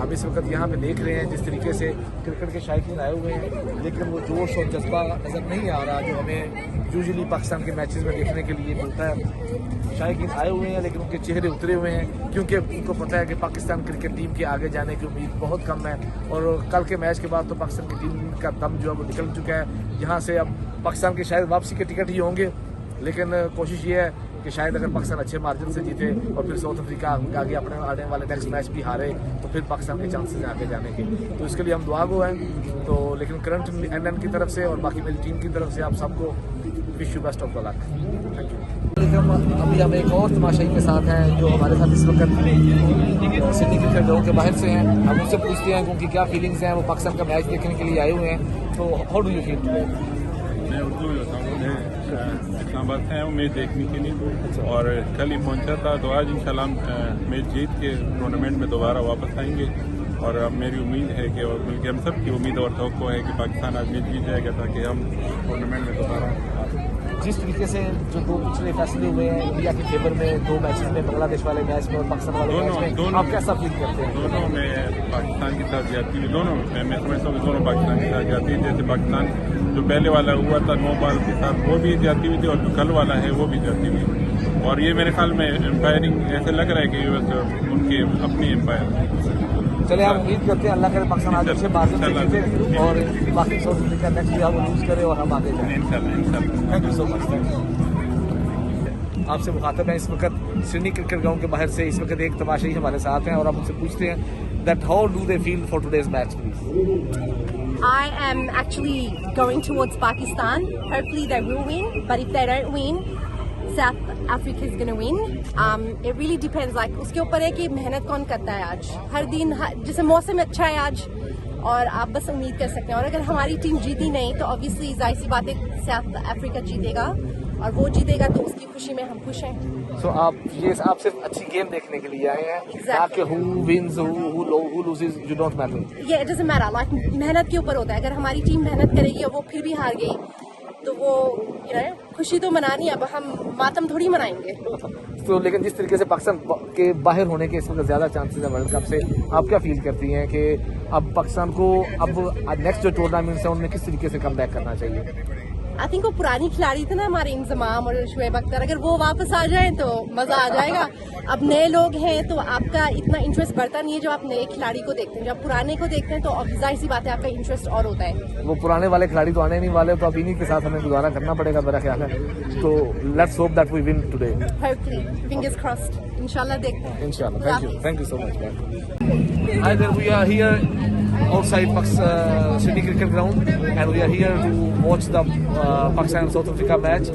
हम इस वक्त यहाँ पे देख रहे हैं जिस तरीके से क्रिकेट के शायकीन आए हुए हैं, लेकिन वो जोश और जज्बा नज़र नहीं आ रहा जो हमें यूजुअली पाकिस्तान के मैचेस में देखने के लिए मिलता है। शायकीन आए हुए हैं लेकिन उनके चेहरे उतरे हुए हैं, क्योंकि उनको पता है कि पाकिस्तान क्रिकेट टीम के आगे जाने की उम्मीद बहुत कम है। और कल के मैच के बाद तो पाकिस्तान की टीम का दम जो है वो निकल चुका है। यहाँ से अब पाकिस्तान के शायद वापसी के टिकट ही होंगे, लेकिन कोशिश ये है कि शायद अगर पाकिस्तान अच्छे मार्जिन से जीते और फिर साउथ अफ्रीका आगे अपने आने वाले नेक्स्ट मैच भी हारे तो फिर पाकिस्तान के चांसेस हैं आगे जाने के। तो इसके लिए हम दुआ गो हैं। तो लेकिन करंट NN की तरफ से और बाकी मेरी टीम की तरफ से आप सबको wish you best of the luck. Thank you. अभी हम एक और तमाशाई के साथ हैं जो हमारे साथ इस वक्त सिडनी क्रिकेट ग्राउंड के बाहर से हैं। हम उनसे पूछते हैं कि उनकी क्या फीलिंग्स हैं। वो पाकिस्तान का मैच देखने के लिए आए हुए हैं। तो how do you feel today? मैं उर्दू में बताऊँ, इस्लामाबाद से आया हूँ मैच देखने के लिए और कल ही पहुँचा था। तो आज इंशाल्लाह मैच जीत के टूर्नामेंट में दोबारा वापस आएंगे और अब मेरी उम्मीद है कि, और बल्कि हम सब की उम्मीद और तवक्को है कि पाकिस्तान आज मैच जीत जाएगा ताकि हम टूर्नामेंट में दोबारा। जिस तरीके से जो दो पिछले फैसले हुए हैं इंडिया के फेवर में, 2 मैचेस में, बांग्लादेश वाले मैच में और पाकिस्तान वाले मैच में, आप कैसा फील करते हैं? दोनों में पाकिस्तान के साथ जाती हुई, दोनों मैं समझता हूँ कि दोनों पाकिस्तान के साथ जाती है। जैसे पाकिस्तान जो पहले वाला हुआ था 9 बॉल के साथ वो भी जाती हुई थी और जो कल वाला है वो भी जाती हुई। और ये मेरे ख्याल में एम्पायरिंग ऐसे लग रहा है कि यूएस उनके अपनी एम्पायर। चले हम उम्मीद करते हैं अल्लाह करे पाकिस्तान आज अच्छे मार्जिन से जीते और बाकी साउथ अफ्रीका नेक्स्ट ईयर वो लूज करे और हम आगे जाएं। इंशाल्लाह। Thank you so much. आपसे मुखातब हैं इस वक्त सिडनी क्रिकेट ग्राउंड के बाहर से। इस वक्त एक तमाशाई हमारे साथ हैं और आप उनसे पूछते हैं that how do they feel for today's match please. I am actually going towards Pakistan. Hopefully they will win, but if they don't win, South Africa is going to win. It really depends. Like उसके ऊपर है कि मेहनत कौन करता है आज। हर दिन जैसे मौसम अच्छा है आज और आप बस उम्मीद कर सकते हैं। और अगर हमारी टीम जीती नहीं तो ऑब्वियसली जाहिर सी बात है साउथ अफ्रीका जीतेगा और वो जीतेगा तो उसकी खुशी में हम खुश हैं। So आप सिर्फ अच्छी गेम देखने के लिए आए हैं। Exactly. कि who wins, who loses, you don't matter. Yeah, it doesn't matter. Like मेहनत के ऊपर होता है। अगर हमारी टीम मेहनत करेगी और वो फिर भी हार गई तो वो खुशी तो मनानी है, अब हम मातम थोड़ी मनाएंगे। तो लेकिन जिस तरीके से पाकिस्तान के बाहर होने के इस वक्त ज्यादा चांसेस है वर्ल्ड कप से, आप क्या फील करती हैं कि अब पाकिस्तान को अब नेक्स्ट जो टूर्नामेंट्स है उनमें किस तरीके से कम बैक करना चाहिए? आई थिंक वो पुरानी खिलाड़ी थे ना हमारे इंजमाम और शुएब अख्तर, अगर वो वापस आ जाए तो मजा आ जाएगा। अब नए लोग हैं तो आपका इतना इंटरेस्ट बढ़ता नहीं है जो आप नए खिलाड़ी को देखते हैं। जब पुराने को देखते हैं तो जाहिर सी बात है आपका इंटरेस्ट और होता है। वो पुराने वाले खिलाड़ी तो आने नहीं वाले, तो अब इन्हीं के साथ हमें गुजारा करना पड़ेगा मेरा ख्याल है। तो let's hope that we win today. Hopefully, fingers crossed, इंशाल्लाह देखते हैं। इंशाल्लाह। Thank you so much. Hi there, we are here outside Sydney cricket ground and we are here to watch the Pakistan and South Africa match.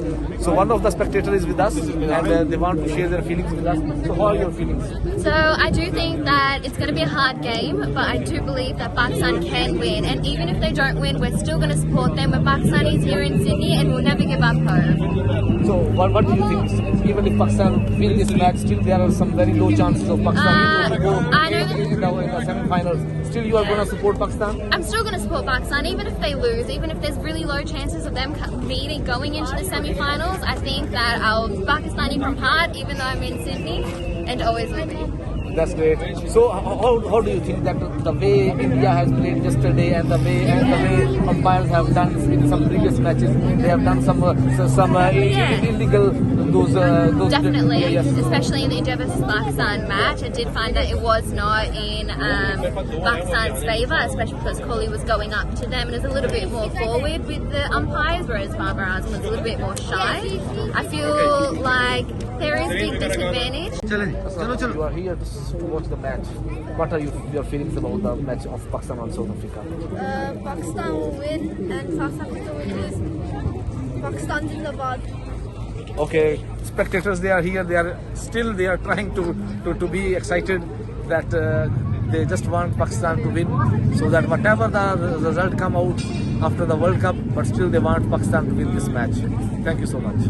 So one of the spectators is with us and they want to share their feelings with us. So how are your feelings? So I do think that it's going to be a hard game, but I do believe that Pakistan can win. And even if they don't win, we're still going to support them. We're Pakistanis here in Sydney and we'll never give up hope. So what do you think? Even if Pakistan win this match, still there are some very low chances of Pakistan to go in the semi-finals. Still you are going to support Pakistan? I'm still going to support Pakistan, even if they lose, even if there's really low chances of them going into the semi-finals. I think that I'll be Pakistani from heart, even though I'm in Sydney, and always will be. That's great. So how do you think that the way India has played yesterday and the way umpires have done in some previous matches, they have done some illegal those definitely, yes. Especially in the India versus Pakistan match, I did find that it was not in Pakistan's favour, especially because Kohli was going up to them and is a little bit more forward with the umpires, whereas Babar Azam was a little bit more shy. I feel like there is big disadvantage. You are here to watch the match. What are your feelings about the match of Pakistan and South Africa? Pakistan will win and South Africa will lose. Pakistan Zindabad. Okay, spectators, they are here. They are trying to be excited that they just want Pakistan to win, so that whatever the result come out after the World Cup, but still they want Pakistan to win this match. Thank you so much.